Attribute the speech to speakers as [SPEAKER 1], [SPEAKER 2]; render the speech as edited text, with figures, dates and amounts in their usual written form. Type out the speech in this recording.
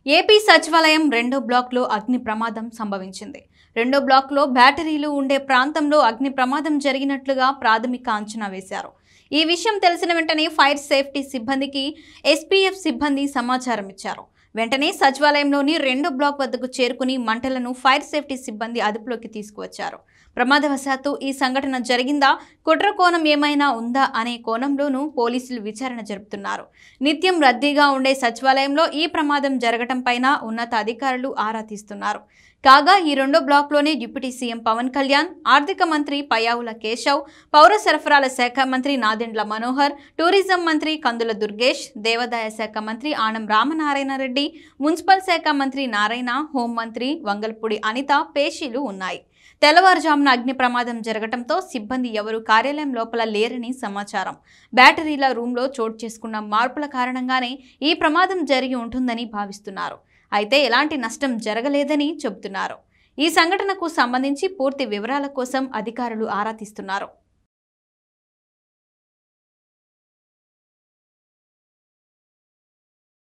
[SPEAKER 1] AP సచివాలయం రెండో బ్లాక్లో అగ్ని ప్రమాదం సంభవించింది. రెండో బ్లాక్లో బ్యాటరీలు ఉండే ప్రాంతంలో అగ్ని ప్రమాదం జరిగినట్లుగా ప్రాథమిక అంచనా వేశారు. ఈ విషయం తెలిసిన వెంటనే ఫైర్ సేఫ్టీ సిబ్బందికి ఎస్పీఎఫ్ సిబ్బంది సమాచారం ఇచ్చారు. వెంటనే సచివాలయంలోని రెండో బ్లాక్ వద్దకు చేరుకుని మంటలను ఫైర్ సేఫ్టీ సిబ్బంది అదుపులోకి తీసుకువచ్చారు. ప్రమాదవశాత్తు ఈ సంఘటన జరిగిందా, కుట్ర కోణం ఏమైనా ఉందా అనే కోణంలోనూ పోలీసులు విచారణ జరుపుతున్నారు. నిత్యం రద్దీగా ఉండే సచివాలయంలో ఈ ప్రమాదం జరగటంపైన ఉన్నత అధికారులు ఆరా తీస్తున్నారు. కాగా ఈ రెండో బ్లాక్లోనే డిప్యూటీ సీఎం పవన్ కళ్యాణ్, ఆర్థిక మంత్రి పయ్యావుల కేశవ్, పౌర సరఫరాల శాఖ మంత్రి నాదెండ్ల మనోహర్, టూరిజం మంత్రి కందుల దుర్గేష్, దేవాదాయ శాఖ మంత్రి ఆనం రామనారాయణ రెడ్డి, మున్సిపల్ శాఖ మంత్రి నారాయణ, హోంమంత్రి వంగల్పూడి అనిత పేషీలు ఉన్నాయి. తెల్లవారుజామున అగ్ని ప్రమాదం జరగడంతో సిబ్బంది ఎవరూ కార్యాలయం లోపల లేరని సమాచారం. బ్యాటరీల రూమ్లో చోటు చేసుకున్న మార్పుల కారణంగానే ఈ ప్రమాదం జరిగి ఉంటుందని భావిస్తున్నారు. అయితే ఎలాంటి నష్టం జరగలేదని చెబుతున్నారు. ఈ సంఘటనకు సంబంధించి పూర్తి వివరాల కోసం అధికారులు ఆరా తీస్తున్నారు.